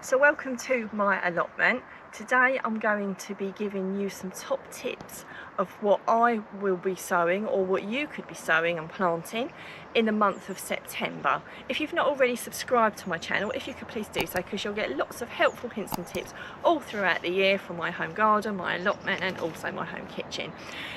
So welcome to my allotment. Today I'm going to be giving you some top tips of what I will be sowing, or what you could be sowing and planting in the month of September. If you've not already subscribed to my channel, if you could please do so, because you'll get lots of helpful hints and tips all throughout the year from my home garden, my allotment, and also my home kitchen.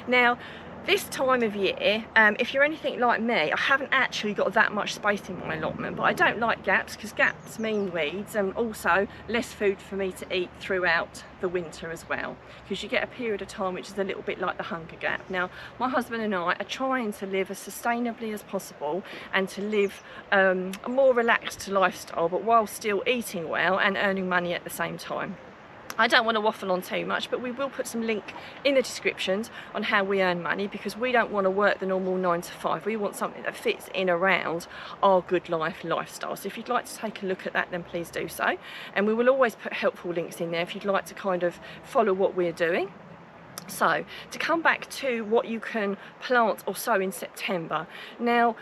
Now, this time of year, if you're anything like me, I haven't actually got that much space in my allotment, but I don't like gaps because gaps mean weeds, and also less food for me to eat throughout the winter as well, because you get a period of time which is a little bit like the hunger gap. Now, my husband and I are trying to live as sustainably as possible and to live a more relaxed lifestyle, but while still eating well and earning money at the same time. I don't want to waffle on too much, but we will put some link in the descriptions on how we earn money, because we don't want to work the normal 9 to 5. We want something that fits in around our good lifestyle. So if you'd like to take a look at that, then please do so. And we will always put helpful links in there if you'd like to kind of follow what we're doing. So to come back to what you can plant or sow in September. Now,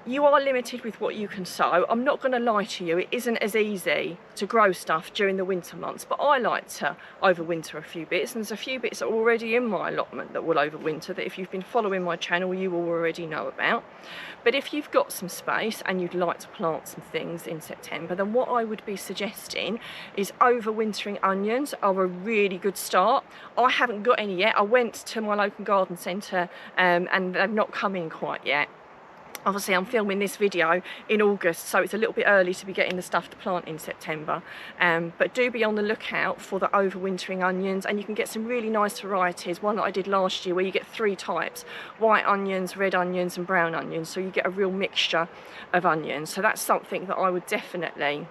you are limited with what you can sow. I'm not going to lie to you, it isn't as easy to grow stuff during the winter months, but I like to overwinter a few bits, and there's a few bits that are already in my allotment that will overwinter, that if you've been following my channel you will already know about. But if you've got some space and you'd like to plant some things in September, then what I would be suggesting is overwintering onions are a really good start. I haven't got any yet. I went to my local garden centre and they've not come in quite yet. Obviously I'm filming this video in August, so it's a little bit early to be getting the stuff to plant in September, but do be on the lookout for the overwintering onions, and you can get some really nice varieties. One that I did last year where you get 3 types: white onions, red onions and brown onions, so you get a real mixture of onions. So that's something that I would definitely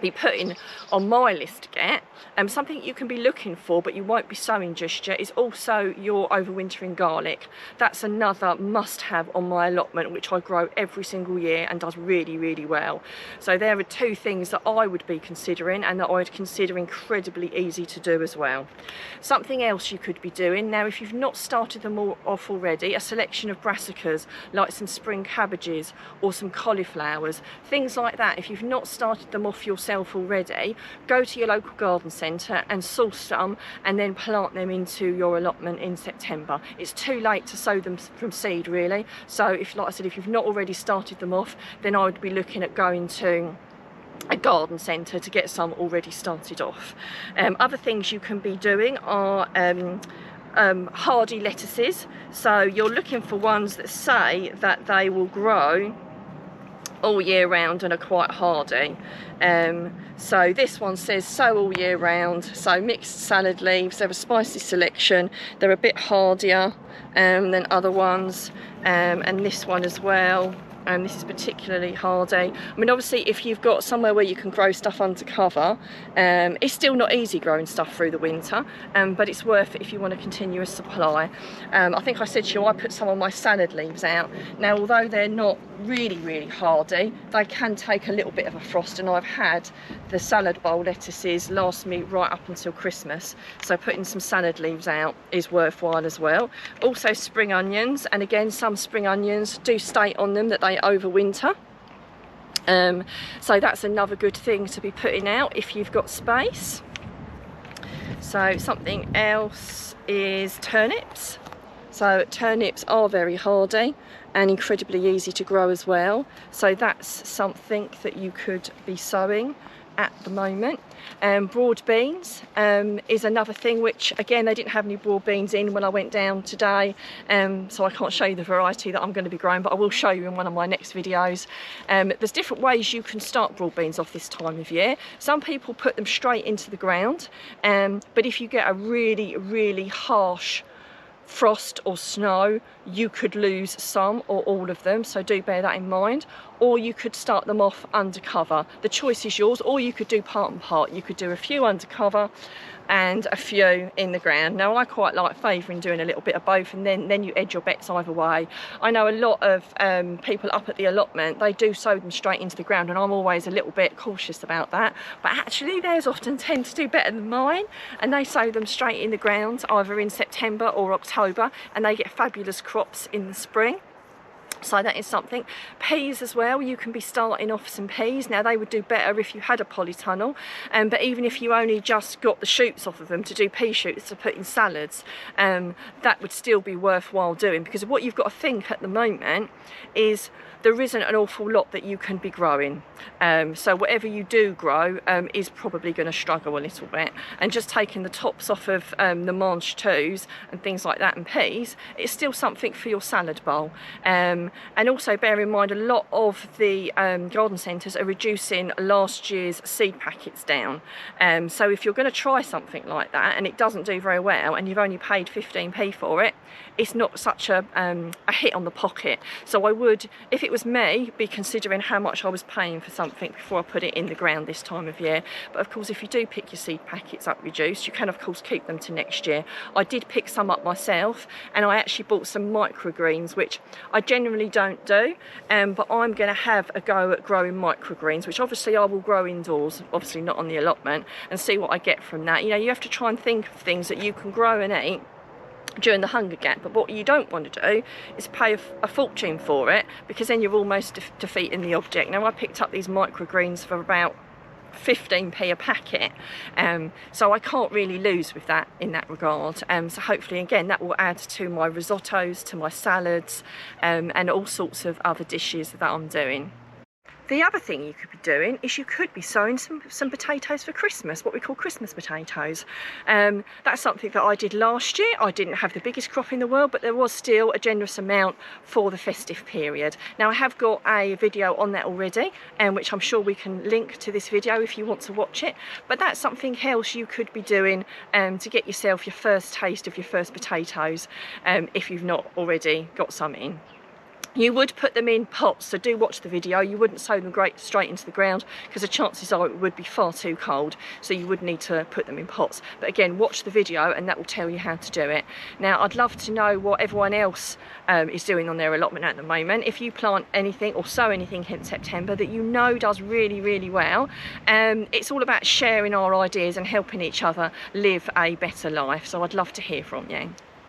be putting on my list to get. Something you can be looking for but you won't be sowing just yet is also your overwintering garlic. That's another must-have on my allotment, which I grow every single year and does really well. So there are 2 things that I would be considering, and that I would consider incredibly easy to do as well. Something else you could be doing now, if you've not started them all off already, a selection of brassicas, like some spring cabbages or some cauliflowers, things like that. If you've not started them off yourself already, go to your local garden centre and source some and then plant them into your allotment in September. It's too late to sow them from seed, really. So if, like I said, if you've not already started them off, then I would be looking at going to a garden centre to get some already started off. Other things you can be doing are hardy lettuces. So you're looking for ones that say that they will grow all year round and are quite hardy. So this one says sow all year round, so mixed salad leaves. They're a spicy selection, they're a bit hardier than other ones, and this one as well. This is particularly hardy. I mean, obviously if you've got somewhere where you can grow stuff under cover, it's still not easy growing stuff through the winter, but it's worth it if you want a continuous supply. I think I said to you I put some of my salad leaves out. Now, although they're not really hardy, they can take a little bit of a frost, and I've had the salad bowl lettuces last me right up until Christmas, so putting some salad leaves out is worthwhile as well. Also spring onions, and again, some spring onions do state on them that they overwinter, so that's another good thing to be putting out if you've got space. So something else is turnips. So turnips are very hardy and incredibly easy to grow as well, so that's something that you could be sowing at the moment. Broad beans is another thing, which again, they didn't have any broad beans in when I went down today, so I can't show you the variety that I'm going to be growing, but I will show you in one of my next videos. There's different ways you can start broad beans off this time of year. Some people put them straight into the ground, but if you get a really harsh frost or snow, you could lose some or all of them, so do bear that in mind. Or you could start them off undercover. The choice is yours, or you could do part and part. You could do a few undercover and a few in the ground. Now, I quite like favouring doing a little bit of both, and then you edge your bets either way. I know a lot of people up at the allotment, they do sow them straight into the ground, and I'm always a little bit cautious about that, but actually theirs often tend to do better than mine, and they sow them straight in the ground either in September or October, and they get fabulous crops in the spring. So that is something. Peas as well, you can be starting off some peas. Now they would do better if you had a polytunnel, but even if you only just got the shoots off of them to do pea shoots to put in salads, that would still be worthwhile doing, because what you've got to think at the moment is there isn't an awful lot that you can be growing. So whatever you do grow is probably going to struggle a little bit. And just taking the tops off of the mange tous and things like that and peas, it's still something for your salad bowl. And also bear in mind, a lot of the garden centres are reducing last year's seed packets down. So if you're going to try something like that and it doesn't do very well and you've only paid 15p for it, it's not such a hit on the pocket. So I would, if it was me, be considering how much I was paying for something before I put it in the ground this time of year. But of course, if you do pick your seed packets up reduced, you can of course keep them to next year. I did pick some up myself, and I actually bought some microgreens, which I generally don't do, but I'm going to have a go at growing microgreens, which obviously I will grow indoors, obviously not on the allotment, and see what I get from that. You know, you have to try and think of things that you can grow and eat during the hunger gap, but what you don't want to do is pay a fortune for it, because then you're almost defeating the object. Now I picked up these microgreens for about 15p a packet, so I can't really lose with that in that regard. So hopefully again that will add to my risottos, to my salads, and all sorts of other dishes that I'm doing. The other thing you could be doing is you could be sowing some potatoes for Christmas, what we call Christmas potatoes. That's something that I did last year. I didn't have the biggest crop in the world, but there was still a generous amount for the festive period. Now I have got a video on that already, which I'm sure we can link to this video if you want to watch it. But that's something else you could be doing to get yourself your first taste of your first potatoes, if you've not already got some in. You would put them in pots, so do watch the video. You wouldn't sow them straight into the ground, because the chances are it would be far too cold, so you would need to put them in pots. But again, watch the video and that will tell you how to do it. Now I'd love to know what everyone else is doing on their allotment at the moment. If you plant anything or sow anything in September that you know does really, really well, it's all about sharing our ideas and helping each other live a better life. So I'd love to hear from you.